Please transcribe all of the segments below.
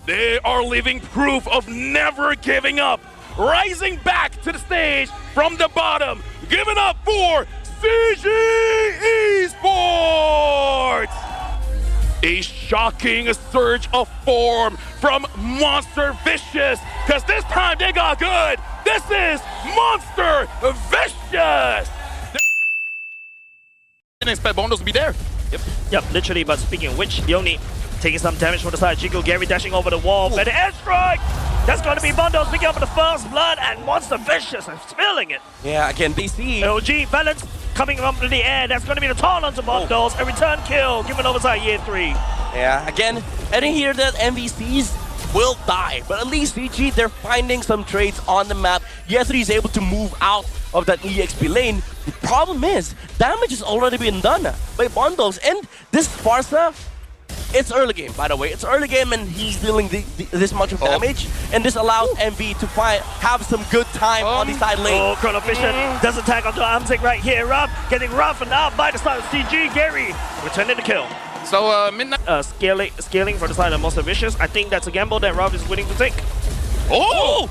They are living proof of never giving up. Rising back to the stage from the bottom. Giving up for Cikugais eSports. A shocking surge of form from Monster Vicious. Because this time they got good. This is Monster Vicious. Didn't expect Bondos to be there. Yep, literally, but speaking of which, Yoni taking some damage from the side. Cikugais dashing over the wall. But the airstrike! That's going to be Bondos picking up the first blood, and Monster Vicious is feeling it. Yeah, again, DC. LG balance coming up to the air. That's going to be the taunt onto Bondos. A return kill given over side year 3. Yeah, again, I didn't hear that MVCs will die, but at least CG, they're finding some trades on the map. Year 3 is able to move out of that EXP lane. The problem is, damage has already been done by Bondos, and this Sparsa, it's early game, by the way. It's early game, and he's dealing this much of damage, and this allows MV to have some good time on the side lane. Oh, Chrono Vision does attack onto Amzik right here. Ruff getting roughened up by the side of CG. Gary returning the kill. So, Midnight... Scaling for the side of Monster Vicious. I think that's a gamble that Ruff is willing to take. Oh!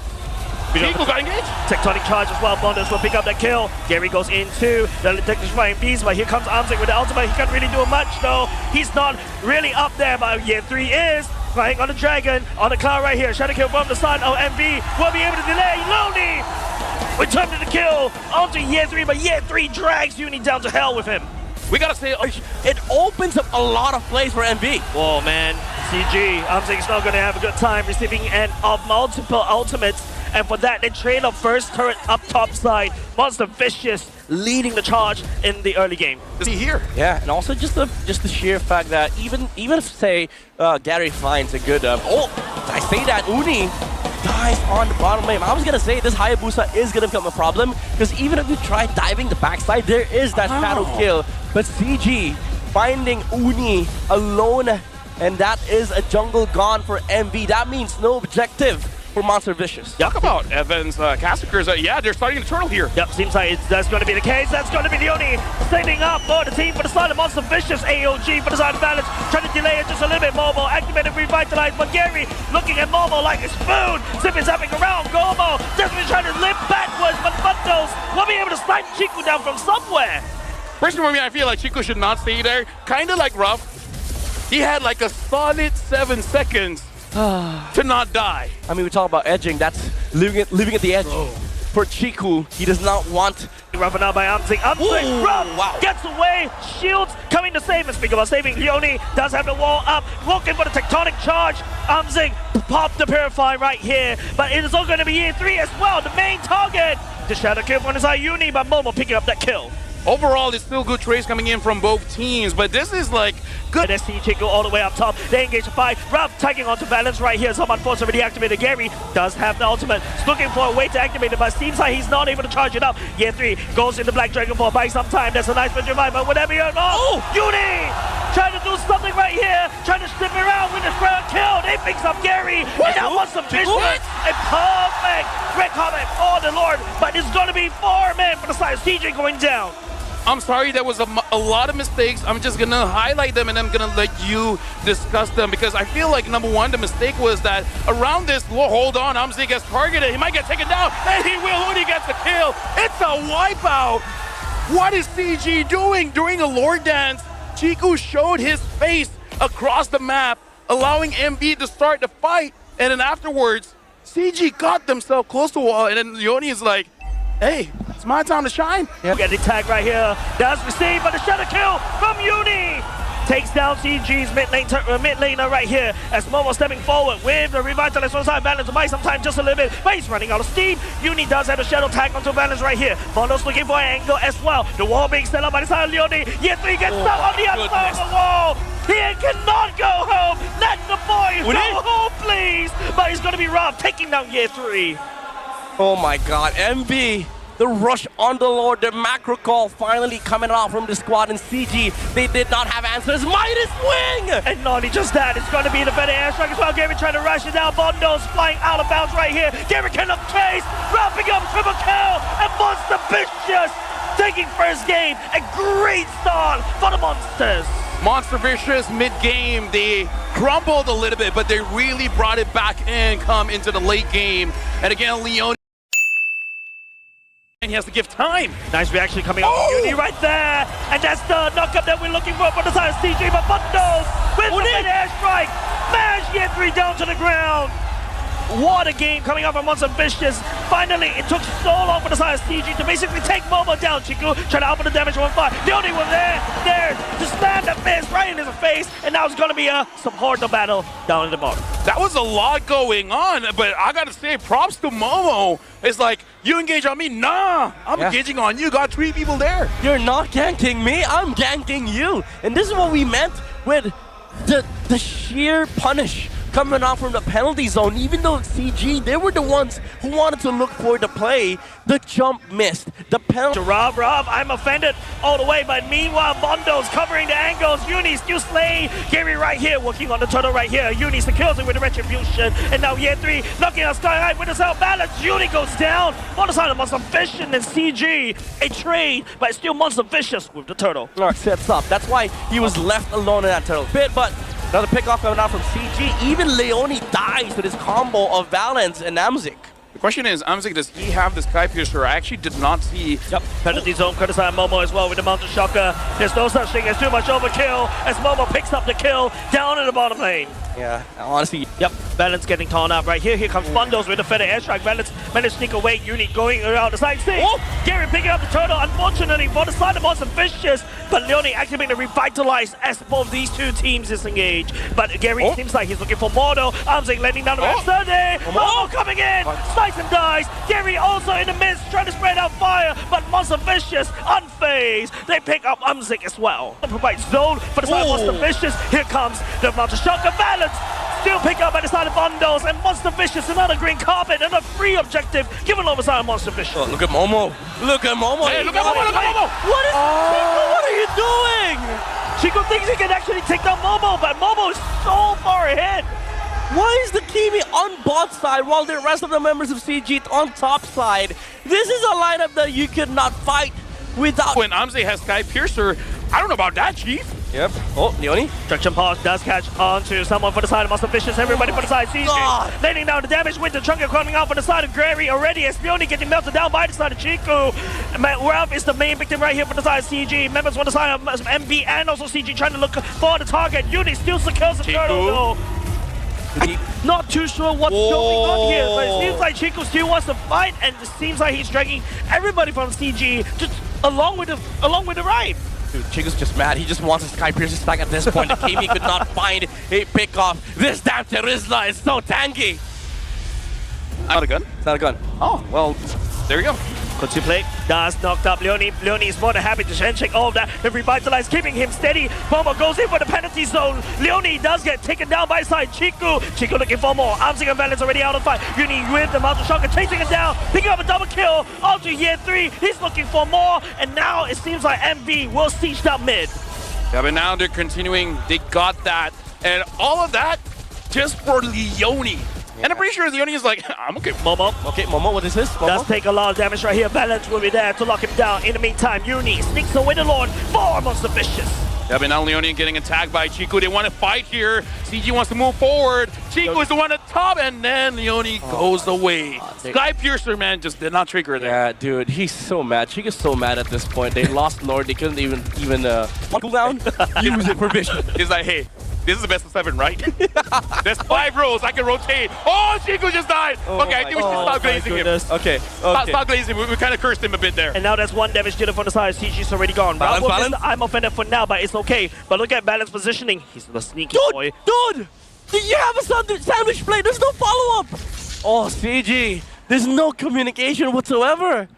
Chico got engaged. Tectonic charge as well. Bondos will pick up that kill. Gary goes into the electrifying piece, but here comes Amzik with the ultimate. He can't really do much though. He's not really up there, but year 3 is flying on the dragon, on the cloud right here. Shadow kill from the side of MV. Will be able to delay. Lonely! Return to the kill onto year 3, but year 3 drags Uni down to hell with him. We gotta say, it opens up a lot of plays for MV. Whoa, man. CG, Amzik's not gonna have a good time receiving of multiple ultimates. And for that, they train up first turret up top side. Monster Vicious leading the charge in the early game. Is he here? Yeah, and also just the sheer fact that even if say Gary finds a good I say that Uni dies on the bottom lane. I was gonna say this Hayabusa is gonna become a problem because even if you try diving the backside, there is that shadow kill. But CG finding Uni alone, and that is a jungle gone for MV. That means no objective for Monster Vicious. Talk about Evans, Cassikers. Yeah, they're starting to turtle here. Yep, seems like that's going to be the case. That's going to be the only standing up for the team for the side of Monster Vicious. AOG for the side of balance, trying to delay it just a little bit. Momo activated, revitalized, but Gary looking at Momo like a spoon. Zipping, zapping around. Gomo desperately trying to limp backwards, but Bundos will be able to snipe Chiku down from somewhere. Personally, for me, I feel like Chiku should not stay there. Kind of like Ruff. He had like a solid 7 seconds to not die. I mean, we talk about edging. That's living at the edge. For Chiku, he does not want. Roughing out by Amzik. Amzik, Ruff gets away. Shields coming to save. And speaking about saving, Leone does have the wall up. Looking for the tectonic charge. Amzik popped the Purify right here. But it is all going to be year 3 as well. The main target. The shadow kill from his Uni, but Momo picking up that kill. Overall, it's still good trades coming in from both teams, but this is like good. And SC Chiku all the way up top. They engage the fight. Ruff tagging onto balance right here. Someone forced already activated. Gary does have the ultimate. He's looking for a way to activate it, but seems like he's not able to charge it up. Year 3 goes into Black Dragon for buying some time. That's a nice bit of revive, but whatever you're Uni trying to do something right here. Trying to strip around with the ground kill. They picks up Gary. And now wants some business. A perfect red comment for the Lord, but it's going to be 4 men for the side of CJ going down. I'm sorry, there was a lot of mistakes. I'm just gonna highlight them and I'm gonna let you discuss them because I feel like number 1, the mistake was that around this, hold on, Amzik gets targeted. He might get taken down, and he will when he gets the kill. It's a wipeout. What is CG doing? During a Lord Dance, Chiku showed his face across the map, allowing MV to start the fight, and then afterwards, CG got themselves close to the wall, and then Leone is like, hey, it's my time to shine. Yeah. Get the tag right here. Does receive, but the shadow kill from Uni. Takes down CG's mid laner right here as Momo stepping forward with the revitalized on side balance to buy some time just a little bit, but he's running out of steam. Uni does have a shadow tag onto balance right here. Bondo's looking for an angle as well. The wall being set up by the side of Leone. Year 3 gets stuck on the other side of the wall. He cannot go home. Let the boys go home, please. But he's going to be Rob taking down year 3. Oh my god, MB, the rush on the Lord, the macro call finally coming out from the squad, and CG, they did not have answers. Midas Wing! And not only just that, it's going to be the better airstrike as well. Gary trying to rush it down. Bondo's flying out of bounds right here. Gary cannot chase, wrapping up triple kill, and Monster Vicious taking first game. A great start for the Monsters. Monster Vicious mid-game, they crumbled a little bit, but they really brought it back in, come into the late game. And again, Leone, and he has to give time. Nice reaction coming out from Uni right there. And that's the knockup that we're looking for the side of CG. But Bundos with the airstrike. Smash Year3 down to the ground. What a game coming up from Monster Vicious. Finally, it took so long for the side of CG to basically take Momo down. Chiku trying to up the damage on fire. The only one there to slam that fist right in his face. And now it's going to be some horrible battle down in the bottom. That was a lot going on, but I gotta say, props to Momo. It's like, you engage on me? Nah, I'm engaging on you. Got 3 people there. You're not ganking me, I'm ganking you. And this is what we meant with the sheer punish coming out from the penalty zone. Even though CG, they were the ones who wanted to look for the play, the jump missed. The penalty. Rob, I'm offended all the way, but meanwhile, Bondo's covering the angles. Uni still slaying. Gary right here, working on the turtle right here. Uni secures it with the retribution. And now Year3 knocking out Sky High with the self balance. Uni goes down on the side of Monster Vicious and CG. A trade, but it's still Monster Vicious with the turtle. All right, sets up. That's why he was left alone in that turtle pit, but another pick-off coming out from CG. Even Leone dies with his combo of Balance and Amzik. The question is, Amzik, does he have the Sky Piercer? I actually did not see. Yep, penalty zone, Kurtisai Momo as well with the Mountain Shocker. There's no such thing as too much overkill as Momo picks up the kill down in the bottom lane. Yeah, honestly. Yep, Balance getting torn up right here. Here comes Bundos with the feather airstrike. Balance managed to sneak away. Uni going around the side. See, Gary picking up the turtle. Unfortunately, for the side of Monster Vicious, but Leone activating the revitalize as both these two teams disengage. But Gary seems like he's looking for more though. Amzik landing down the back. Sunday. Momo coming in. Slice and dies. Gary also in the midst trying to spread out fire, but Monster Vicious unfazed. They pick up Amzik as well. Provide zone for the side of Monster Vicious. Here comes the Mountain Shocker. Balance still pick up by the side of Bundos, and Monster Vicious another green carpet and a free objective given over side of Monster Vicious. Oh, look at Momo. Look at Momo. Hey, look at Momo. Look at Momo. What is Chico? What are you doing? Chico thinks he can actually take down Momo, but Momo is so far ahead. Why is the Kimi on bot side while the rest of the members of CG on top side? This is a lineup that you could not fight without. When Amzik has Sky Piercer, I don't know about that, Chief. Yep. Oh, Leone. Destruction Pulse does catch on to someone for the side of Monster Vicious. Everybody for the side. CG laying down the damage with the Trunker coming out for the side of Gary already. As Leone getting melted down by the side of Chiku. Ralph is the main victim right here for the side of CG. Members for the side of MB and also CG trying to look for the target. Uni still secures the turtle though. Not too sure what's going on here, but it seems like Chiku still wants to fight, and it seems like he's dragging everybody from CG just along with the ride. Dude, Chico's just mad. He just wants his Sky Piercer stack at this point. The KB could not find a pick-off. This damn Terizla is so tanky. Not a gun? It's not a gun. Oh, well, there you go. Continue play. Das knocked up Leone. Leone is more than happy to handshake all of that. The revitalize keeping him steady. Momo goes in for the penalty zone. Leone does get taken down by side Chiku. Chiku looking for more. Amzik and Balance already out of fight. Uni with the Mountain Shocker chasing him down. Picking up a double kill. Onto Year3. He's looking for more. And now it seems like MV will siege down mid. Yeah, but now they're continuing. They got that. And all of that just for Leone. And I'm pretty sure Leone is like, I'm okay. Momo. Okay, Momo, what is this? Momo? Does take a lot of damage right here. Balance will be there to lock him down. In the meantime, Uni sneaks away the Lord for Monster Vicious. Yeah, but now Leone getting attacked by Chiku. They want to fight here. CG wants to move forward. Chiku is the one at top, and then Leone goes away. Sky Piercer, man, just did not trigger there. Yeah, dude, he's so mad. Chico's so mad at this point. They lost Lord. They couldn't even cool down. Use it for vision. He's like, hey, this is the best of 7, right? There's 5 rows. I can rotate. Oh, Chiku just died. Okay, I think we should stop glazing him. Okay. Stop glazing him. We kind of cursed him a bit there. And now there's one damage dealer from the side. CG's already gone. Balance. I'm offended for now, but it's okay. But look at Balance positioning. He's the sneaky boy. Dude! You have a sandwich plate. There's no follow-up. Oh, CG. There's no communication whatsoever.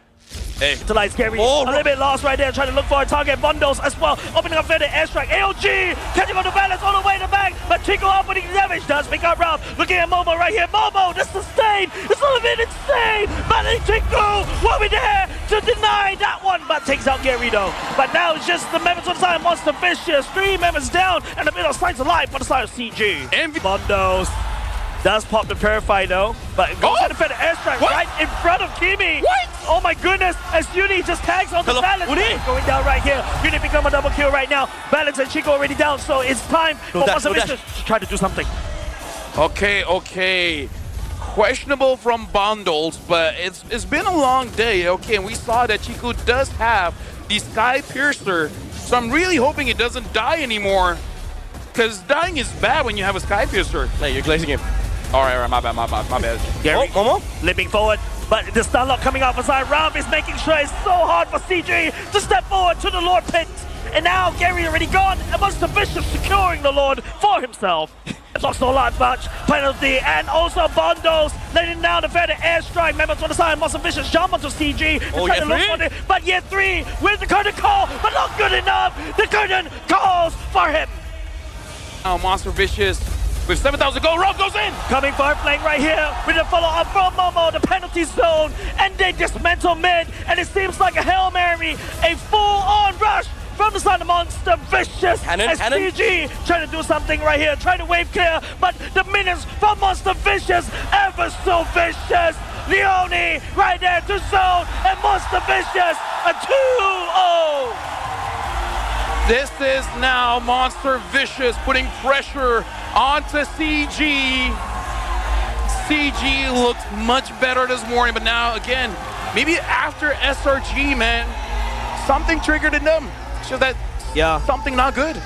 Hey. Utilize Gary. A little bit lost right there, trying to look for a target. Bundos as well. Opening up for the airstrike. AOG catching on the Balance all the way in the back. But Chico opening damage does pick up Ralph. Looking at Momo right here. Momo, the sustain. It's a little bit insane. But Chico will be there to deny that one. But takes out Gary though. But now it's just the members on the side of Monster Vicious. 3 members down and a bit of Slice alive for the side of CG. And Bundos Does pop the Purify though, but goes to defend the airstrike right in front of Kimi. What? Oh my goodness, as Uni just tags on the Balance. Uni. Going down right here. Uni become a double kill right now. Balance and Chico already down, so it's time for Masavisha to try to do something. Okay. Questionable from Bundles, but it's been a long day, okay, and we saw that Chico does have the Sky Piercer, so I'm really hoping it doesn't die anymore, because dying is bad when you have a Sky Piercer. Hey, you're glazing him. All right, my bad. Gary, Momo? limping forward, but the stun lock coming off aside. Ram is making sure it's so hard for CG to step forward to the Lord Pit, and now Gary already gone, and Monster Vicious securing the Lord for himself. Lost no life match, penalty, and also Bondos letting down the fair airstrike. Members on the side, Monster Vicious jump onto CG. Trying to look for it, but yet 3 with the curtain call, but not good enough. The curtain calls for him. Now Monster Vicious with 7,000 gold, Rob goes in! Coming for a flank right here with a follow-up from Momo, the penalty zone, and they dismantle mid, and it seems like a Hail Mary, a full-on rush from the side of Monster Vicious. SPG trying to do something right here, trying to wave clear, but the minions from Monster Vicious, ever so vicious. Leone right there to zone, and Monster Vicious, a 2-0. This is now Monster Vicious putting pressure onto CG. CG looked much better this morning, but now again, maybe after SRG, man, something triggered in them. So that something not good.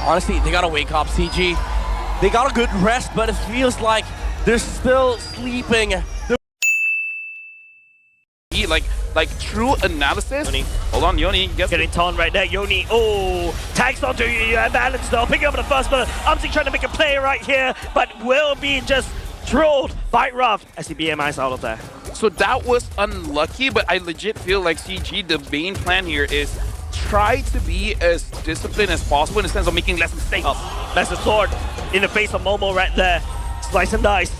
Honestly, they gotta wake up, CG. They got a good rest, but it feels like they're still sleeping. Like true analysis. Yoni. Hold on, Yoni. Getting torn right there, Yoni. Oh, tags onto Balance though. Picking up the first, but Umsing trying to make a play right here, but will be just trolled by Ruff as he BMIs out of there. So that was unlucky, but I legit feel like CG, the main plan here is try to be as disciplined as possible in the sense of making less mistakes. That's a sword in the face of Momo right there. Slice and dice.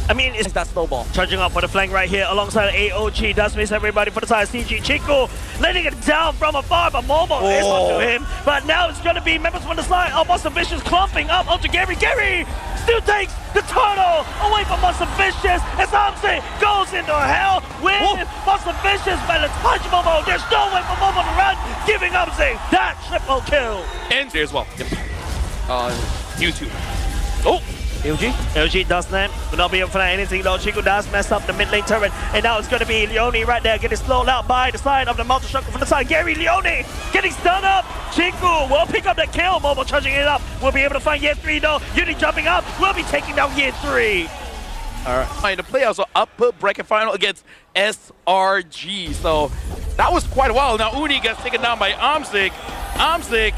I mean, it's that snowball. Charging up for the flank right here alongside AOG. Does miss everybody for the side of CG. Chico letting it down from afar, but Momo is onto him. But now it's going to be members from the side. Oh, Monster Vicious clumping up onto Gary. Gary still takes the turtle away from Monster Vicious as Amse goes into hell with Monster Vicious. But let's punch Momo. There's no way for Momo to run, giving Amse that triple kill. And there as well. Yep. YouTube. Oh! LG does that. Will not be able to find anything though. Chico does mess up the mid lane turret. And now it's going to be Leone right there getting slowed out by the side of the Mountain Strucker from the side. Gary Leone getting stunned up. Chico will pick up the kill. Momo charging it up. We'll be able to find Year 3 though. Uni jumping up. We'll be taking down Year 3. Alright, the playoffs are upper bracket final against SRG. So that was quite a while. Now Uni gets taken down by Amzik. Amzik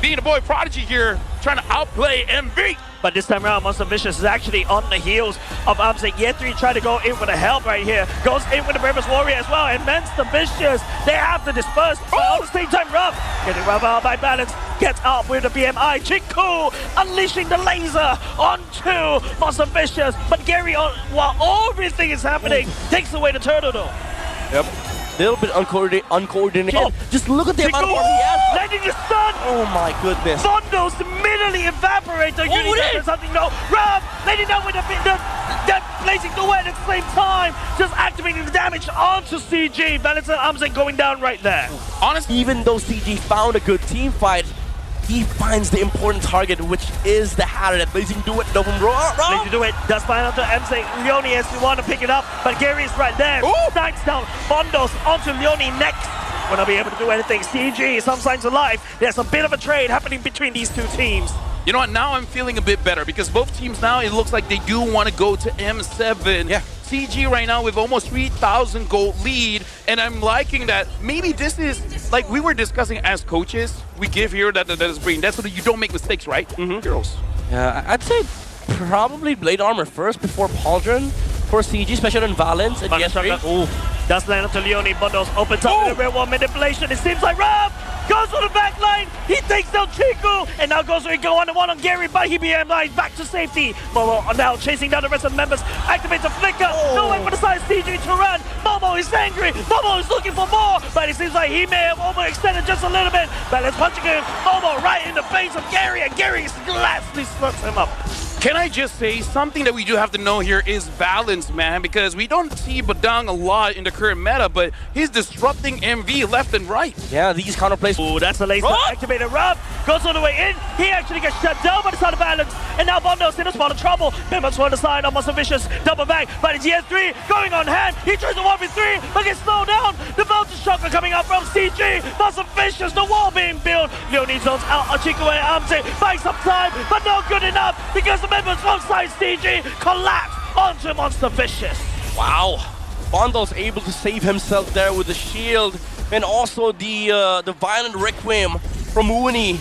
being the boy prodigy here, trying to outplay MV. But this time around, Monster Vicious is actually on the heels of Amzik. Year 3 trying to go in with the help right here. Goes in with the Bravest Warrior as well. And Monster Vicious, they have to disperse. But at the same time, Ruff getting Ruff out by Balance. Gets out with the BMI. Chico unleashing the laser onto Monster Vicious. But Gary, while everything is happening, takes away the turtle though. Yep. Little bit uncoordinated. Oh, just look at the amount of armor he has. Landing the stun. Oh my goodness. Bondos immediately evaporate. The Uni something no. Ruff landing down with the blazing the wet at the same time. Just activating the damage onto CG. Balance and Amzik going down right there. Honestly, even though CG found a good team fight, he finds the important target, which is the Hatter that Blazing Duet doesn't roll. Blazing Duet does find out to MC Leone as we want to pick it up, but Gary is right there. Snipes down Bondos onto Leone next. Will not be able to do anything. CG, some signs of life. There's a bit of a trade happening between these two teams. You know what, now I'm feeling a bit better because both teams now, it looks like they do want to go to M7. Yeah. CG right now with almost 3,000 gold lead, and I'm liking that. Maybe this is, like we were discussing as coaches, we give here that is brilliant. That's so that you don't make mistakes, right? Heroes. Yeah, I'd say probably Blade Armor first before Pauldron for CG, especially on Valence and Does land up to Leone. Bundles opens up with a real one manipulation. It seems like Ruff goes for the back line. He takes down Chiku, and now goes for a go one-on-one on Gary, but he BM line back to safety. Momo now chasing down the rest of the members. Activates a flicker. No way for the side CG to run. Momo is angry. Momo is looking for more, but it seems like he may have overextended just a little bit. Balance punching him. Momo right in the face of Gary, and Gary gladly slugs him up. Can I just say something that we do have to know here is balance, man, because we don't see Badang a lot in the current meta, but he's disrupting MV left and right. Yeah, these counterplays. Ooh, that's the laser activated Rob. Goes all the way in. He actually gets shut down by the side of balance. And now Bondo's in a spot of trouble. Members on the side, almost a vicious double back. But it's GS3 going on hand. He tries to 1v3, but gets slowed down. The Vulture Shocker coming out from CG. Monster Vicious, the wall being built. Leonie zones out on Cikugais and Amze. Buying some time, but not good enough because the members alongside CG collapse onto Monster Vicious. Wow. Bondo's able to save himself there with the shield, and also the violent Requiem from Uni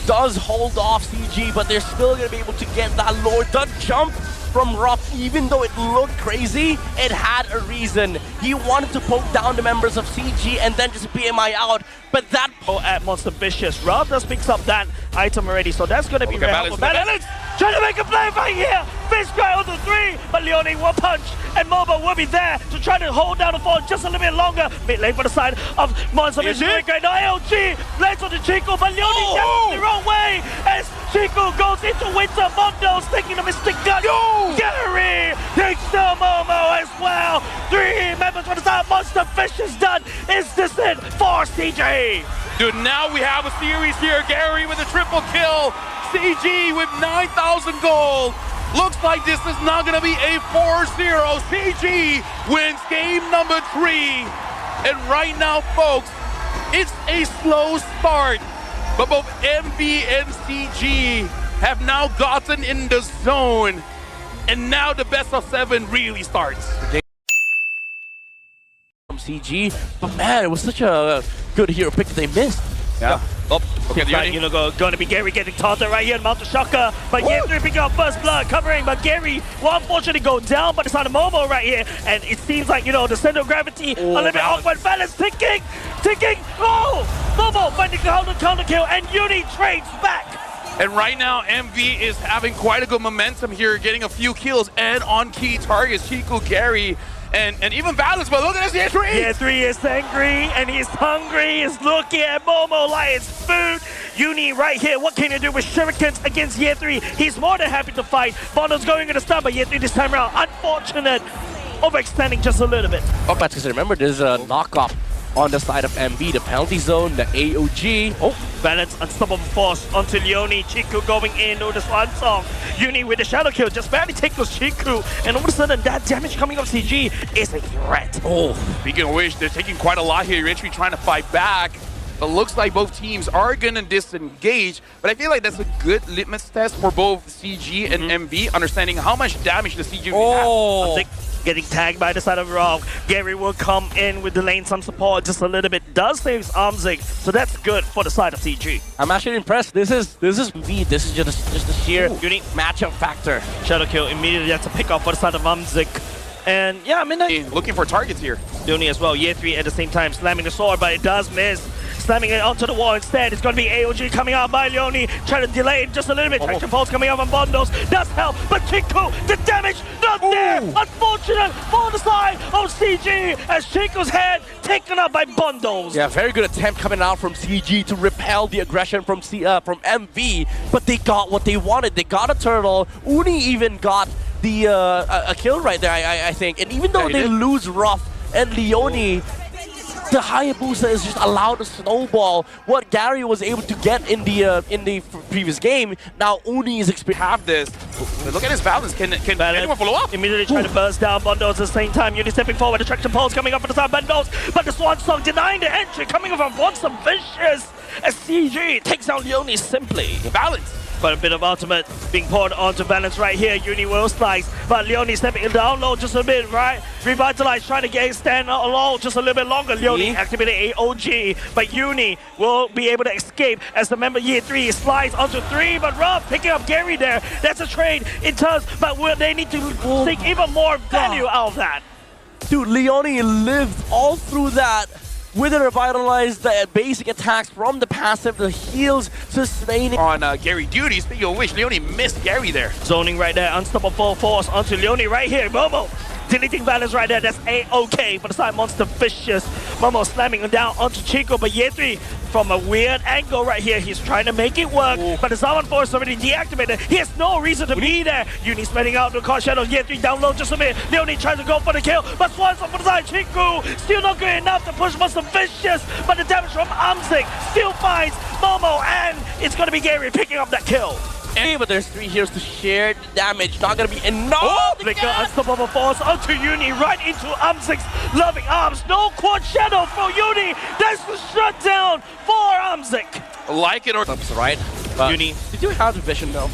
does hold off CG, but they're still gonna be able to get that lord. That jump from Ruff, even though it looked crazy, it had a reason. He wanted to poke down the members of CG and then just BMI out, but that at Monster Vicious, Ruff just picks up that item already, so that's gonna be very helpful. Balance trying to make a play right here. Fish guy on the 3, but Leonie will punch, and Momo will be there to try to hold down the fort just a little bit longer. Mid lane for the side of Monster Vicious. Right now, AOG lands on the Chiku, but Leonie gets the wrong way as Chiku goes into Winter. Mondo's taking the Mystic Gun. Gary takes the Momo as well. 3 members for the side. Monster Vicious done. Is this it for CG? Dude, now we have a series here. Gary with a triple kill. CG with 9,000 gold. Looks like this is not going to be a 4-0. CG wins game number 3. And right now, folks, it's a slow start. But both MV and CG have now gotten in the zone. And now the best of 7 really starts. From CG, but man, it was such a good hero pick that they missed. Yeah. Oh, okay. Going to be Gary getting taunted right here in Mount Shaka. But GS3 picking up first blood, covering. But Gary will unfortunately go down by the side of Momo right here. And it seems like, the center of gravity a little bit awkward. Balance ticking. Oh! Momo finding counter kill, and Uni trades back. And right now, MV is having quite a good momentum here, getting a few kills and on key targets. Chiku, Gary, and even Balance, but look at this, GS3! GS3 is angry, and he's hungry. He's looking at Momo like it's food. Uni right here, what can you do with shurikens against GS3? He's more than happy to fight. Bondo's going in the stun, but GS3 this time around, unfortunate. Overextending just a little bit. Oh, but remember, there's a knockoff on the side of MV, the penalty zone, the AOG. Oh, Balance, unstoppable force onto Leonie. Chiku going in over the swan song. Uni with the shadow kill, just barely tackles Chiku. And all of a sudden, that damage coming off CG is a threat. Oh, speaking of which, they're taking quite a lot here. You're actually trying to fight back. But looks like both teams are gonna disengage. But I feel like that's a good litmus test for both CG and MV, understanding how much damage the CG will have. Getting tagged by the side of Rob. Gary will come in with the lane some support just a little bit. Does save Amzig, so that's good for the side of CG. I'm actually impressed. This is V. This is just a sheer unique matchup factor. Shadow kill immediately has to pick off for the side of Amzig. And yeah, Midnight looking for targets here. Leonie as well. Year3 at the same time slamming the sword, but it does miss. Slamming it onto the wall instead. It's going to be AOG coming out by Leonie. Trying to delay it just a little bit. Traction pulse coming out on Bondos. Does help, but Chiku, the damage not there. Unfortunate for the side of CG as Chiku's head taken up by Bondos. Yeah, very good attempt coming out from CG to repel the aggression from MV, but they got what they wanted. They got a turtle. Uni even got the a kill right there, I think. And even though they lose Ruff and Leonie, the Hayabusa is just allowed to snowball what Gary was able to get in the previous game. Now Uni is have this. Look at his balance. Can anyone follow up? Immediately trying to burst down Bondos at the same time. Uni stepping forward. The traction pulse coming up for the side of Bondos, but the Swan Song denying the entry coming from Monster Vicious as CG takes down Leonie simply. Balance. But a bit of ultimate being poured onto Balance right here. Uni will slice, but Leonie stepping down low just a bit, right? Revitalize trying to get stand alone just a little bit longer. Leonie activated AOG, but Uni will be able to escape as the member Year 3 slides onto 3, but Rob picking up Gary there. That's a trade in terms, but they need to seek even more value out of that. Dude, Leonie lived all through that with the revitalized basic attacks from the passive, the heals sustaining. On Gary duty. Speaking of which, Leone missed Gary there. Zoning right there, unstoppable force onto Leone right here. Momo deleting balance right there. That's A-OK for the side monster vicious. Momo slamming him down onto Chico, but Ye3 from a weird angle right here. He's trying to make it work, but the Zaman Force already deactivated. He has no reason to be there. Uni spreading out to cause Shadow. Ye3 down low just a bit. Leone tries to go for the kill, but Swans up for the side. Chico still not good enough to push Monster Vicious, but the damage from Amzik still finds Momo, and it's going to be Gary picking up that kill. But there's 3 heroes to share the damage. Not gonna be enough. Flicker, unstoppable force onto Uni, right into Amzik's loving arms. No quad shadow for Uni. That's the shutdown for Amzik. Like it or right? Uni, Did you have the vision though?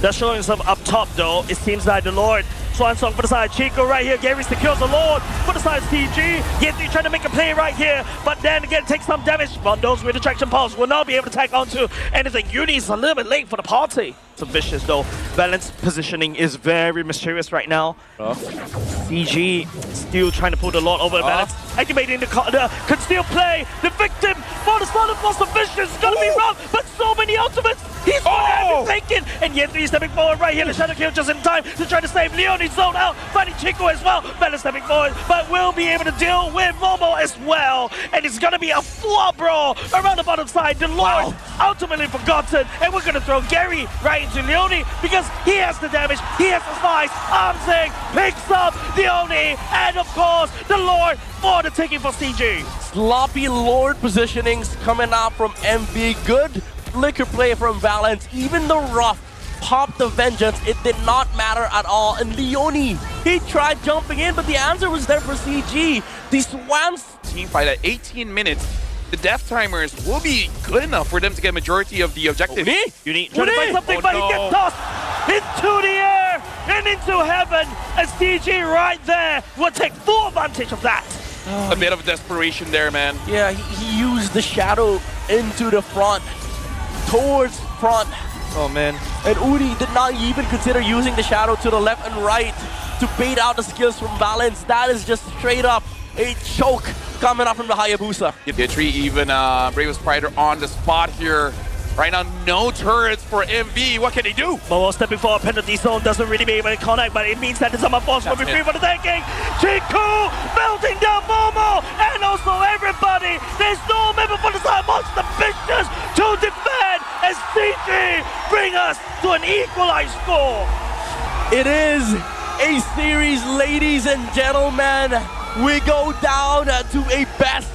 they're showing some up top though. It seems like the Lord. Swan Song for the side, Chico right here, Gary's to kill the Lord for the side, CG. Ye3 trying to make a play right here, but then again takes some damage. Rondos with attraction pulse will not be able to tag onto anything. Uni's a little bit late for the party. It's vicious though. Balance positioning is very mysterious right now. CG still trying to pull the Lord over the balance. Activating the can still play the victim for the Slaughter Monster Vicious. It's gonna be rough, but so many ultimates. He's taken, and Ye3 stepping forward right here. The shadow kill just in time to try to save Leone. Zone out, fighting Chico as well. Balance stepping forward, but will be able to deal with Momo as well. And it's gonna be a flop brawl around the bottom side. The Lord ultimately forgotten, and we're gonna throw Gary right into Leone because he has the damage, he has the slice. Amzik picks up Leone, and of course the Lord for the taking for CG. Sloppy Lord positionings coming out from MV. Good flicker play from Valence. Even the rough popped the vengeance. It did not matter at all. And Leone, he tried jumping in, but the answer was there for CG. The Swans team fight at 18 minutes. The death timers will be good enough for them to get majority of the objective. Uni trying to find something, but he gets tossed into the air and into heaven. And CG right there will take full advantage of that. A bit of desperation there, man. Yeah, he used the shadow into the front, towards front. Oh man. And Uni did not even consider using the shadow to the left and right to bait out the skills from Valence. That is just straight up a choke coming up from the Hayabusa. Ye3 even Bravest Spider on the spot here. Right now, no turrets for MV. What can he do? Momo stepping forward, penalty zone doesn't really be able to connect, but it means that the Summer Force will be free for the tanking. Chiku melting down Momo, and also everybody. There's no member for the side monster Vicious to defend as CG bring us to an equalized score. It is a series, ladies and gentlemen. We go down to a best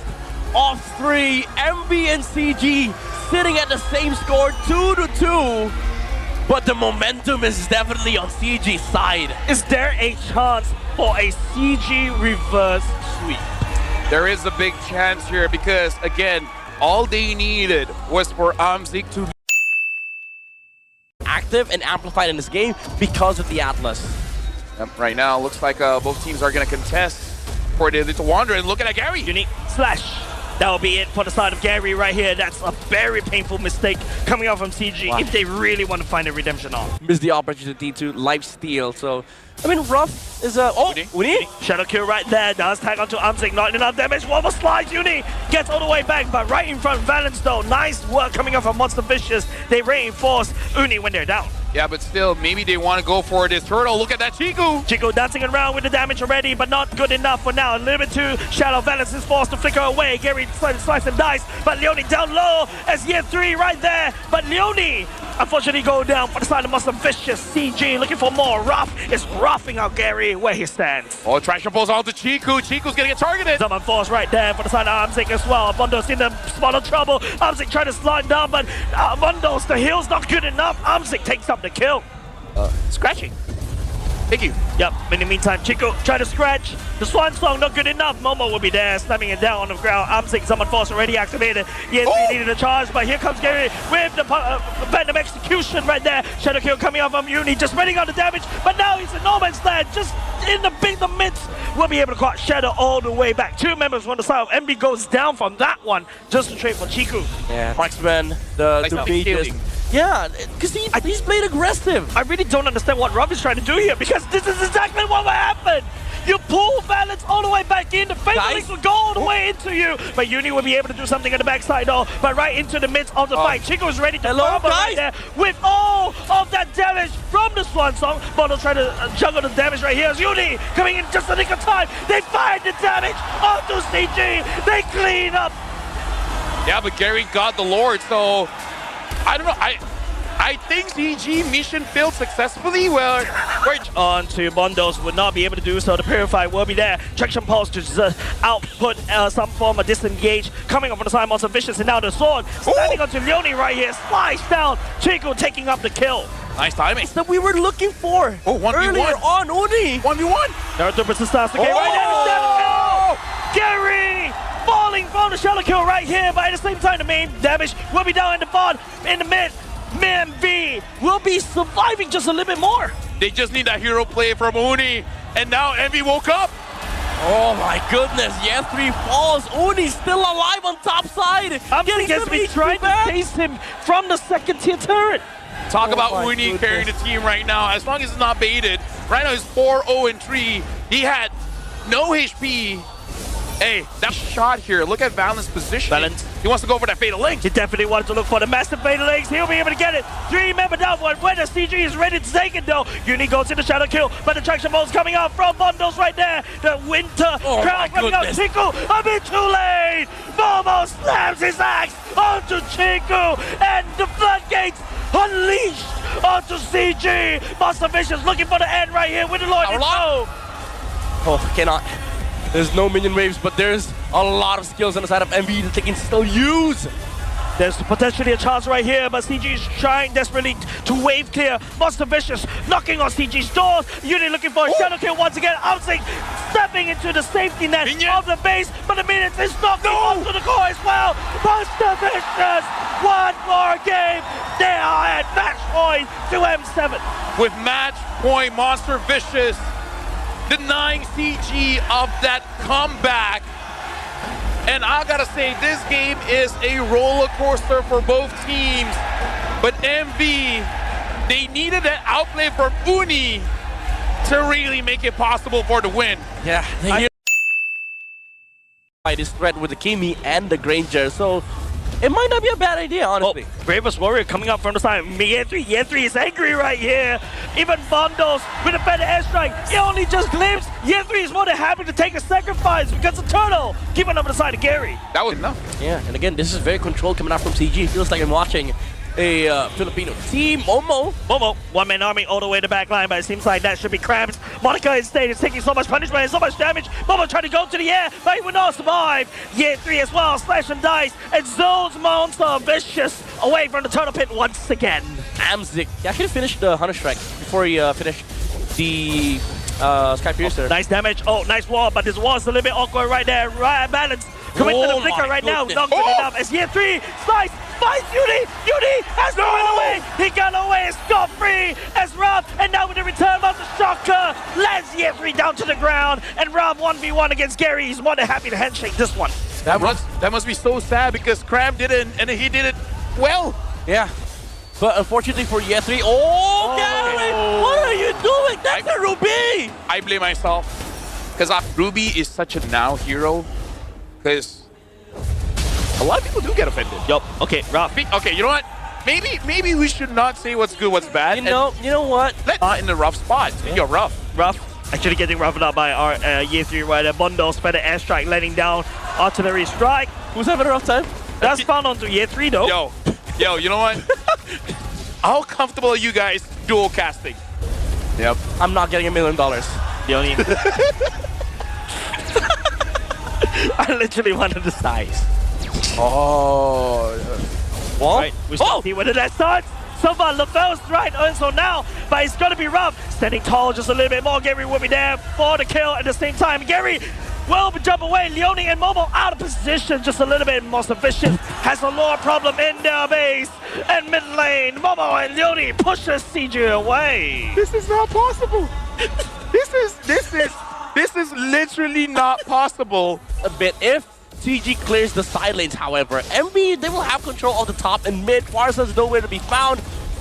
of 3. MV and CG sitting at the same score, 2-2. But the momentum is definitely on CG's side. Is there a chance for a CG reverse sweep? There is a big chance here because, again, all they needed was for Amzik to active and amplified in this game because of the Atlas. Right now, looks like both teams are going to contest for the Little Wanderer. And looking at Gary. Unique slash. That'll be it for the side of Gary right here. That's a very painful mistake coming out from CG if they really want to find a redemption arc. Missed the opportunity to lifesteal, so I mean, Ruff is a... Uni? Shadow kill right there. Does tag onto Amzik. Not enough damage. One more slide. Uni gets all the way back, but right in front of Valence though. Nice work coming up from Monster Vicious. They reinforce Uni when they're down. Yeah, but still, maybe they want to go for this turtle. Look at that Chiku. Chico dancing around with the damage already, but not good enough for now. A little bit too shallow. Valence is forced to flicker away. Gary slice and dice, but Leone down low as Ye3 right there. But Leone, unfortunately, go down for the side of Monster Vicious. CG looking for more. Ruff is roughing out Gary where he stands. Oh, traction pulls onto Chiku. Chiku's gonna get targeted. Summon Force right there for the side of Amzik as well. Bundo's in the spot of trouble. Amzik trying to slide down, but Bundo's, the heal's not good enough. Amzik takes up the kill. Scratching. Thank you. Yep, in the meantime, Chico trying to scratch. The Swan Song not good enough. Momo will be there, slamming it down on the ground. Amzik, Summon Force already activated. Yes, we needed a charge, but here comes Gary with the Venom execution right there. Shadow kill coming out from Uni, just spreading out the damage, but now he's in no man's land, just in the midst. We'll be able to caught Shadow all the way back. 2 members on the side of MB goes down from that one, just to trade for Chiku. Yeah, Marksman, the beat. Yeah, because he's played aggressive. I really don't understand what Rob is trying to do here, because this is exactly what will happen. You pull balance all the way back in. The Fatal Links will go all the way into you. But Uni will be able to do something on the backside though. But right into the midst of the fight. Chico is ready to combo right there with all of that damage from the Swan Song. Bono trying to juggle the damage right here as Uni coming in just a nick of time. They find the damage onto CG. They clean up. Yeah, but Gary got the Lord, so I don't know. I think CG mission failed successfully. Well, on to Bondos would not be able to do so. The Purify will be there. Traction Pulse to output some form of disengage. Coming up from the side, Monster Vicious, and now the sword. Standing onto Leone right here. Slice down. Chico taking up the kill. Nice timing. That we were looking for. Oh, 1v1. Earlier on, Uni. 1v1. Naruto versus Sasuke right now. Gary falling from the shadow kill right here, but at the same time, the main damage will be down in the bot, in the mid. MLBB will be surviving just a little bit more. They just need that hero play from Uni, and now Envy woke up. Oh my goodness, yeah, 3 falls. Uni's still alive on top side. I'm getting to be trying to chase him from the second tier turret. Talk about Uni carrying the team right now. As long as it's not baited. Right now he's 4-0-3. He had no HP. Hey, that shot here. Look at Valent's position. Valent. He wants to go for that Fatal Link. He definitely wanted to look for the massive Fatal Links. He'll be able to get it. 3-member down one. When the CG is ready to take it though. Uni goes to the shadow kill, but the traction mode's coming out from Bondos right there. The winter crowd coming out. Chico a bit too late. Momo slams his axe onto Chico, and the floodgates unleashed onto CG. Monster Vicious looking for the end right here with the Lord. Oh, cannot. There's no minion waves, but there's a lot of skills on the side of MV that they can still use. There's potentially a chance right here, but CG is trying desperately to wave clear. Monster Vicious knocking on CG's doors. Uni looking for a shadow kill once again. Outsing stepping into the safety net of the base, but the minions is knocking onto the core as well. Monster Vicious, one more game. They are at match point to M7. With match point, Monster Vicious denying CG of that comeback. And I gotta say, this game is a roller coaster for both teams. But MV, they needed an outplay from Uni to really make it possible for the win. Yeah, they by this threat with the Kimi and the Granger, so it might not be a bad idea, honestly. Oh, Bravest Warrior coming up from the side. Yetri is angry right here. Even Bondos with a better airstrike. He only just glimpsed. Yetri is more than happy to take a sacrifice because the turtle giving up the side of Gary. That was enough. Yeah, and again, this is very controlled coming out from CG. Feels like I'm watching a Filipino team. Momo, one-man army all the way to back line, but it seems like that should be cramped. Monica instead is taking so much punishment and so much damage. Momo trying to go to the air, but he will not survive. Year 3 as well, slash and dice, and Zone's Monster Vicious away from the turtle pit once again. Amzik, he actually finished the Hunter Strike before he finished the Sky Piercer. Nice damage. Oh, nice wall, but this wall's a little bit awkward right there. Right balance. Coming to the flicker right now. Not good enough. As Year 3 slice. Finds Uni! Uni has run away! He got away scot-free as Rob, and now with the return of the Shocker, lands Year 3 down to the ground, and Rob 1v1 against Gary. He's more than happy to handshake this one. That must be so sad because Cram did it, and he did it well. Yeah. But unfortunately for Year 3, Gary! What are you doing? That's a Ruby! I blame myself. Because Ruby is such a now hero. Because a lot of people do get offended. Yup. Okay, Rob. Okay, you know what? Maybe we should not say what's good, what's bad. You know what? Not in the rough spot. You're rough. Actually getting roughed up by our Year 3 right there. Bondo spent an airstrike, letting down artillery strike. Who's having a rough time? That's found onto Year 3 though. Yo, you know what? How comfortable are you guys dual casting? Yep. I'm not getting $1 million. The only I literally wanted the size. Oh. Well, right, we see whether that starts. So far, LaFell's right, and so now, but it's gonna be rough. Standing tall just a little bit more. Gary will be there for the kill at the same time. Gary will jump away. Leone and Momo out of position just a little bit. Monster Vicious has a lore problem in their base. And mid lane, Momo and Leone pushes CG away. This is not possible. This is literally not possible. A bit. If CG clears the side lanes, however, MB, they will have control of the top and mid. Farsa's nowhere to be found.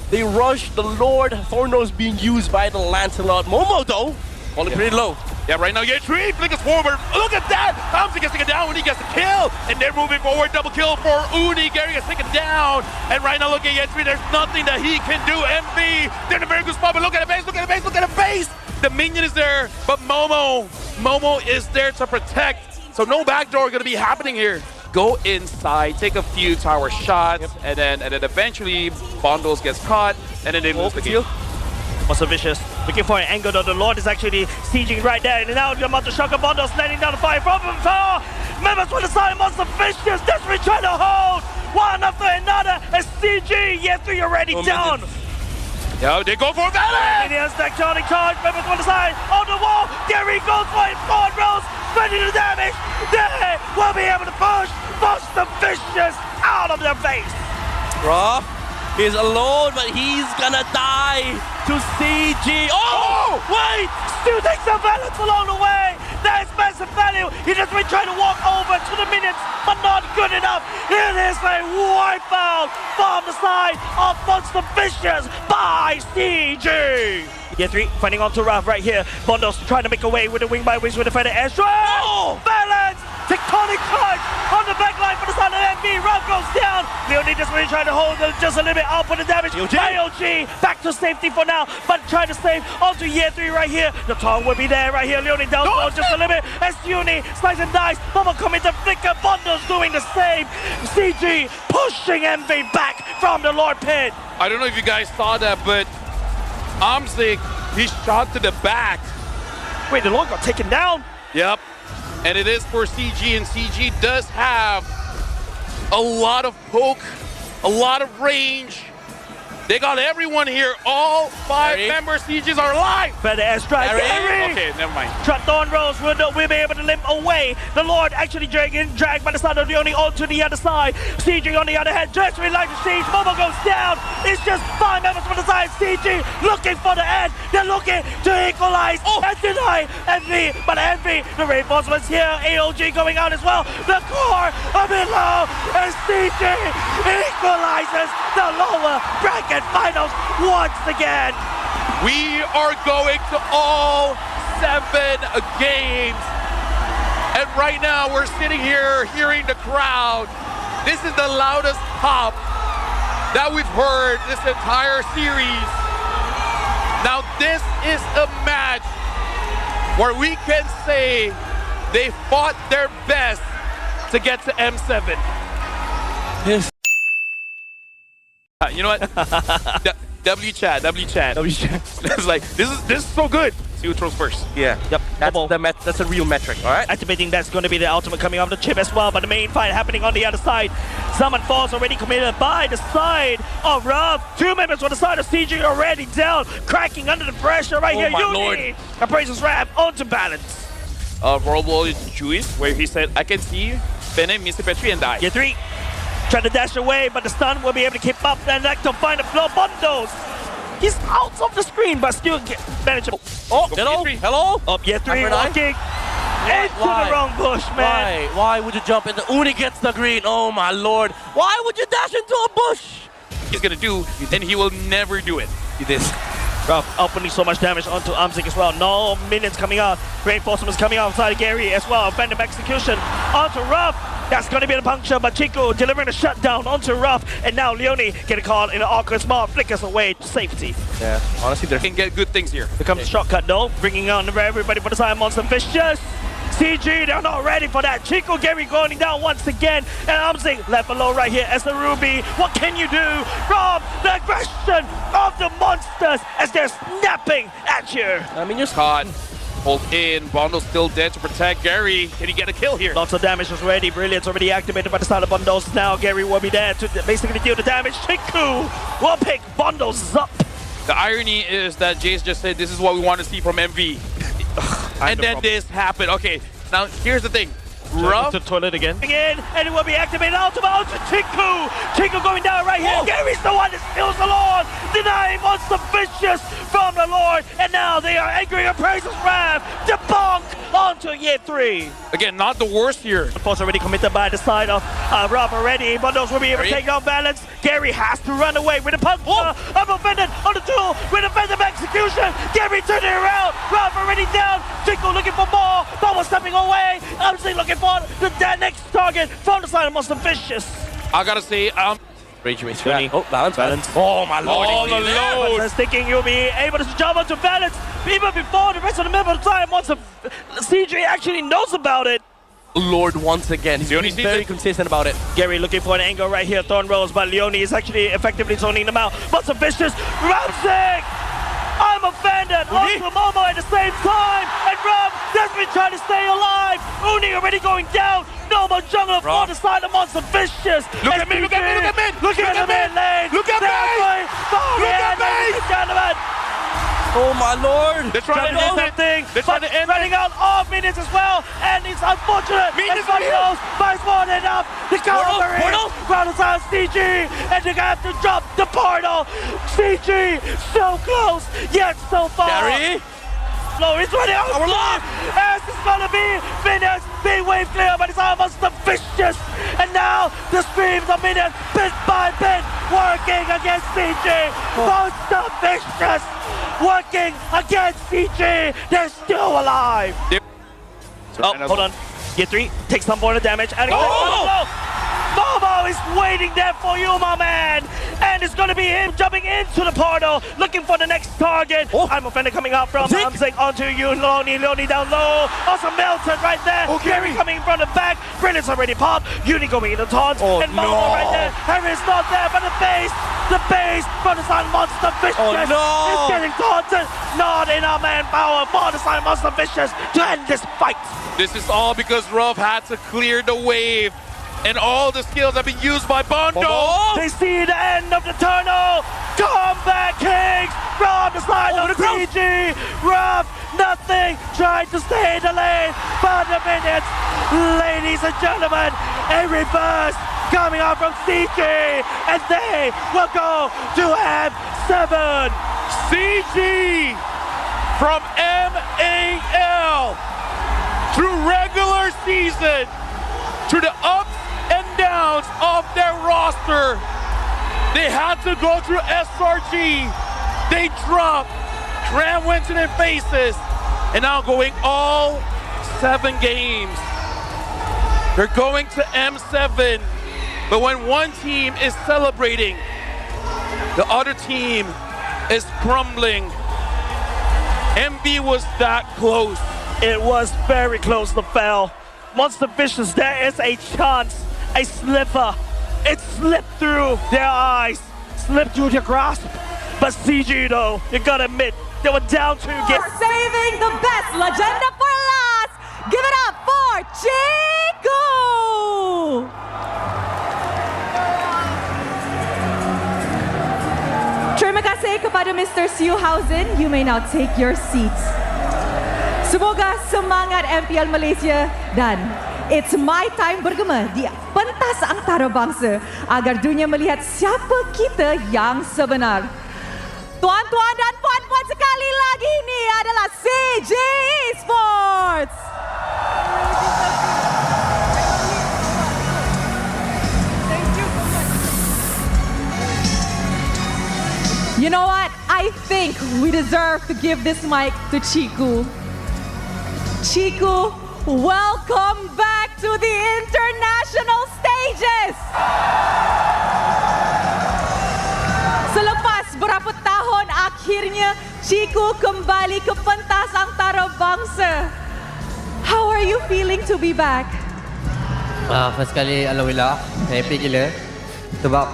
They rush the Lord. Thornos being used by the Lancelot. Momo, though, falling pretty low. Yeah, right now, Tree flickers forward. Look at that! Hamza gets taken down when he gets the kill. And they're moving forward. Double kill for Uni. Gary gets taken down. And right now, look at Tree. There's nothing that he can do. MV, they're in a very good spot, but look at the base, look at the base, look at the base! The minion is there, but Momo is there to protect. So no backdoor gonna be happening here. Go inside, take a few tower shots, and then eventually Bondos gets caught, and then they lose the game. Monster Vicious looking for an angle though. The Lord is actually sieging right there. And now Monster Shocker Bondos landing down the fire from far. Members with the side, Monster Vicious desperately trying to hold one after another. As CG, Yethree already down. Yeah, they go for a balance! Minions tectonic charge, members on the side, on the wall. Gary goes for it, forward rolls, spending the damage. They will be able to push Monster Vicious out of their face. Ruff is alone, but he's gonna die to CG. Oh! Wait! Still takes some balance along the way. That is massive value. He just been trying to walk over to the minions, but not good enough. It is a wipeout from the side of Monster Vicious by CG. Yethree finding onto Raph right here. Bondos trying to make a way with the wing by wings with the feather airstrike. Oh! Balance! Tectonic charge on the backline for the side of MB. Raph goes down. Leonie just really trying to hold them just a little bit up with the damage. IOG back to safety for now, but trying to save onto Yethree right here. The tongue will be there right here. Leonie down just a little bit. As Uni slice and dice. Momo coming to flicker. Bondos doing the same. CG pushing MV back from the Lord Pit. I don't know if you guys saw that, but Amzik, he shot to the back. Wait, the Lord got taken down? Yep. And it is for CG, and CG does have a lot of poke, a lot of range. They got everyone here. All 5 members CGs are alive. Better airstrike. Okay, never mind. Trap Dawn Rose will be able to limp away. The Lord actually dragged by the side of Leonie onto the other side. CG on the other hand, just like the siege. Momo goes down. It's just 5 members from the side. CG looking for the end. They're looking to equalize and deny MV. But MV, the reinforcements here. AOG going out as well. The core a bit low. And CG equalizes the lower bracket finals once again. We are going to all 7 games. And right now we're sitting here hearing the crowd. This is the loudest pop that we've heard this entire series. Now this is a match where we can say they fought their best to get to M7. Yes. You know what? W chat. It's like this is so good. See who throws first. Yeah. Yep. That's a real metric. All right. Activating that's going to be the ultimate coming off the chip as well, but the main fight happening on the other side. Summon Falls already committed by the side of Ruff. 2 members on the side of CG already down, cracking under the pressure right here. My lord. Appraiser's Wrap onto balance. Robo is Jewish, where he said, I can see you, Bene, Mr. Petri, and die. Yethree trying to dash away, but the stun will be able to keep up and like to find the flow. Bondos. He's out of the screen, but still manage to. Hello? Up Yethree walking into the wrong bush, man. Why would you jump into? Uni gets the green. Oh my lord. Why would you dash into a bush? He's gonna do, and he will never do it. He did. Ruff opening so much damage onto Amzik as well. No minions coming out. Reinforcements coming outside of Gary as well. Phantom execution onto Ruff. That's going to be the puncture, but Chico delivering a shutdown onto Ruff. And now Leonie getting caught in an awkward spot, flickers away to safety. Yeah, honestly, they can get good things here. Here comes the shortcut though, bringing on everybody for the side. Monster Vicious. CG, they're not ready for that. Chico Gary going down once again. And Amzik left alone right here as the Ruby. What can you do from the aggression of the monsters as they're snapping at you? I mean, you're caught. Hold in. Bondo's still dead to protect Gary. Can he get a kill here? Lots of damage is ready. Brilliant's already activated by the side of Bondos. Now Gary will be there to basically deal the damage. Chiku will pick Bondos up. The irony is that Jace just said this is what we want to see from MV. And then this happened. Okay, now here's the thing. Rough. To the toilet again. In, and it will be activated ultimate onto Chiku. Chiku going down right here. Gary's the one that steals the Lord. Denying Monster Vicious from the Lord. And now they are angry and praises Rav. Debunk onto year 3. Again, not the worst here. Force already committed by the side of Rob already. Bundles will be able to take down balance. Gary has to run away with a punch. I'm offended on the duel with offensive execution. Gary turning around. Rob already down. Chico looking for more. Bubba stepping away. Obviously looking for the next target from the side of Monster Vicious. I gotta say, Rage race. Oh, balance. oh my lord. All alone. I was thinking you'll be able to jump onto balance even before the rest of the member time. Once CJ actually knows about it. Lord once again. He's being very consistent about it. Gary looking for an angle right here. Thorn rolls, but Leone is actually effectively zoning them out. Monster Vicious. Ramsey! I'm offended. Also Momo at the same time. And Rob desperately trying to stay alive. Uni already going down. No more jungle for the side of Monster Vicious. Look at me, look at me, look at me. Look at the mid lane. Look at me. Look at me. Gentlemen. Oh my lord. They're trying to do something. They're trying to end running out of minutes as well. And it's unfortunate. Minutes and Fundos buys more than enough. The counter Portal's on CG. And they have to drop the portal. CG so close, yet so far. Gary. No, it's running out of clock. As it's gonna be minutes. Being wave clear, but it's almost the Vicious. And now the streams of minutes, bit by bit, working against CG. Monster Vicious working against CG. They're still alive. Oh, hold on. Year 3 takes some more damage. And Momo is waiting there for you, my man. And it's going to be him jumping into the portal, looking for the next target. I'm offended coming out from Amzing onto you, Leone down low. Also melted right there. Gary coming from the back. Brilliant's already popped. Uni going in the taunt. And Momo right there. Harry's not there, but the base from the side Monster Vicious is getting taunted. Not enough manpower for the side Monster Vicious to end this fight. This is all because Ruff had to clear the wave. And all the skills have been used by Bondo. They see the end of the tunnel. Comeback Kings from the side of the CG. Ruff, nothing, trying to stay in the lane. But the minutes, ladies and gentlemen, a reverse coming out from CG. And they will go to M7. CG from MAL through regular season to the ups and downs of their roster. They had to go through SRG. They dropped Graham Winton and Faces, and now going all 7 games. They're going to M7, but when one team is celebrating, the other team is crumbling. MB was that close. It was very close to fail. Monster Vicious, there is a chance, a slipper. It slipped through their eyes, slipped through their grasp. But CG though, you gotta admit, they were down 2 games. Saving the best legenda for last. Give it up for Chiku! Terima kasih kepada Mr. Siuhausen. You may now take your seats. Semoga semangat MPL Malaysia dan it's my time bergema di pentas antarabangsa agar dunia melihat siapa kita yang sebenar. Tuan-tuan dan puan-puan, sekali lagi ini adalah CG eSports. You know what? I think we deserve to give this mic to Chiku. Chiku, welcome back to the international stages! Selepas berapa tahun, akhirnya Chiku kembali ke pentas antarabangsa. How are you feeling to be back? First kali, alhamdulillah, saya happy gila. Sebab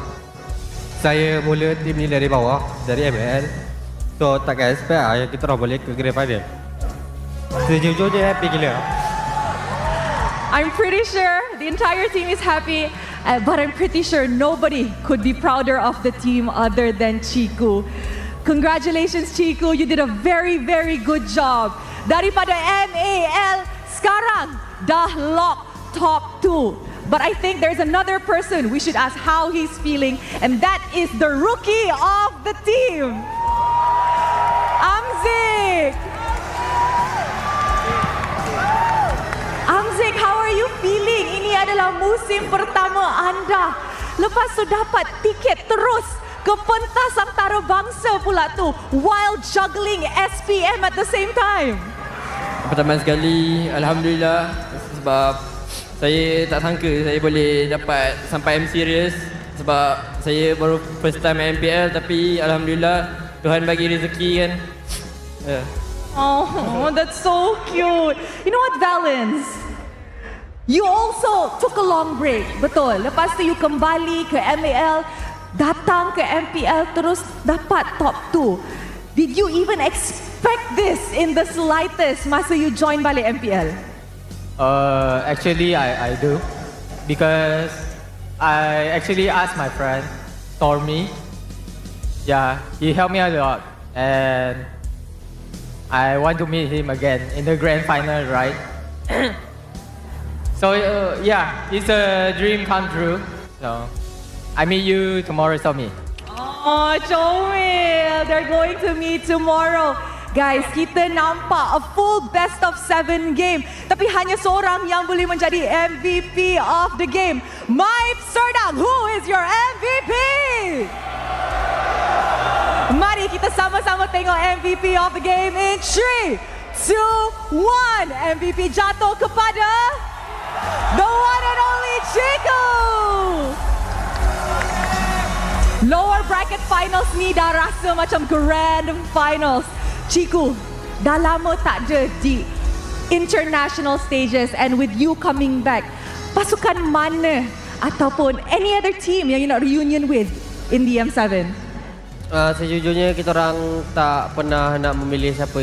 saya mula tim ni dari bawah, dari ML. So takkan expect kita orang boleh ke grand final. Sejujurnya happy gila. I'm pretty sure the entire team is happy, but I'm pretty sure nobody could be prouder of the team other than Chiku. Congratulations, Chiku. You did a very, very good job. Daripada MAL, sekarang dah lock top 2. But I think there's another person we should ask how he's feeling, and that is the rookie of the team, Amzik. Amzik, how are you feeling? Ini adalah musim pertama anda. Lepas tu dapat tiket terus ke pentas antarabangsa pula tu, while juggling SPM at the same time. Pertama sekali, Alhamdulillah, sebab saya tak sangka saya boleh dapat sampai M Series, sebab saya baru first time MPL, tapi Alhamdulillah Tuhan bagi rezeki kan. Oh, that's so cute. You know what, Valens? You also took a long break, betul. Lepas tu you kembali ke MAL, datang ke MPL, terus dapat top 2. Did you even expect this in the slightest masa you join balik MPL? Actually, I do, because I actually asked my friend, Stormy. Yeah, he helped me a lot, and I want to meet him again in the grand final, right? So yeah, it's a dream come true. So I meet you tomorrow, Stormy. Oh, Chomil, they're going to meet tomorrow. Guys, kita nampak a full best of 7 game. Tapi hanya seorang yang boleh menjadi MVP of the game. Maip Serdang, who is your MVP? Mari kita sama-sama tengok MVP of the game in 3, 2, 1. MVP jatuh kepada the one and only Ciku. Lower bracket finals ni dah rasa macam grand finals. Ciku, dah lama tak ada di international stages, and with you coming back, pasukan mana ataupun any other team yang you nak reunion with in the M7? Sejujurnya kita orang tak pernah nak memilih siapa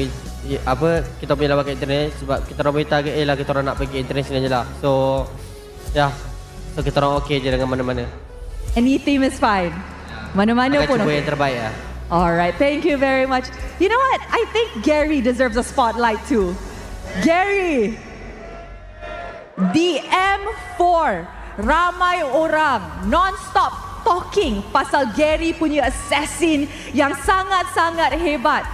kita punya lawan ke internet, sebab kita orang punya target lah kita orang nak pergi international je lah. So so kita orang okay je dengan mana-mana. Any team is fine. Mana-mana pun akan cuba okay. yang terbaik lah. Alright, thank you very much. You know what? I think Gary deserves a spotlight too. Gary, the M4, ramai orang non-stop talking pasal Gary punya assassin yang sangat-sangat hebat.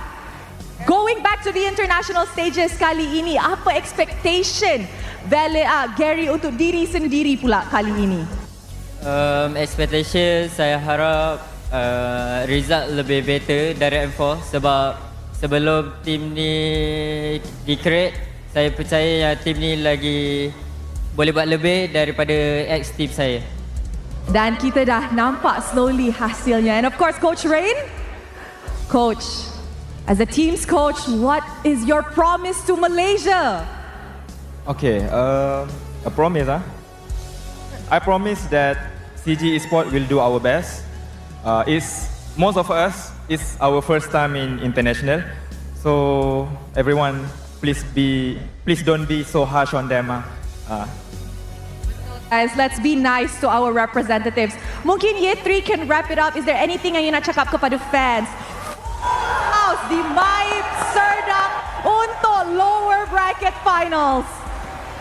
Going back to the international stages kali ini, apa expectation Gary untuk diri sendiri pula kali ini? Expectation saya harap result lebih better dari M4, sebab sebelum tim ni di-create, saya percaya yang tim ni lagi boleh buat lebih daripada ex-team saya. Dan kita dah nampak slowly hasilnya. And of course, Coach Rain. Coach, as a team's coach, what is your promise to Malaysia? Okay, a promise, I promise that CG eSports will do our best. Most of us, it's our first time in international, so everyone, please don't be so harsh on them. Guys, let's be nice to our representatives. Mungkin Y3 can wrap it up. Is there anything yang you nak cakap kepada fans? House di Maip Serdang untuk lower bracket finals.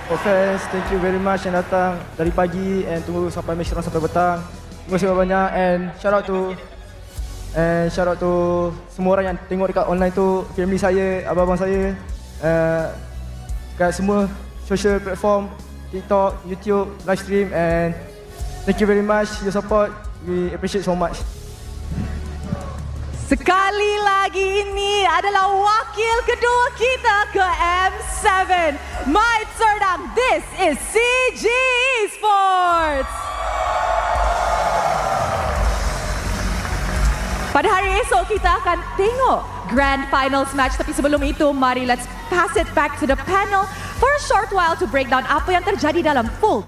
For fans, thank you very much yang datang dari pagi and tunggu sampai match orang sampai petang. Terima kasih banyak, and shout out to semua orang yang tengok dekat online tu, family saya, abang-abang saya, kat semua social platform, TikTok, YouTube, live stream, and thank you very much your support. We appreciate so much. Sekali lagi ini adalah wakil kedua kita ke M7. Maip Serdang, this is CG eSports. Pada hari esok kita akan tengok Grand Finals match. Tapi sebelum itu, mari let's pass it back to the panel for a short while to break down apa yang terjadi dalam full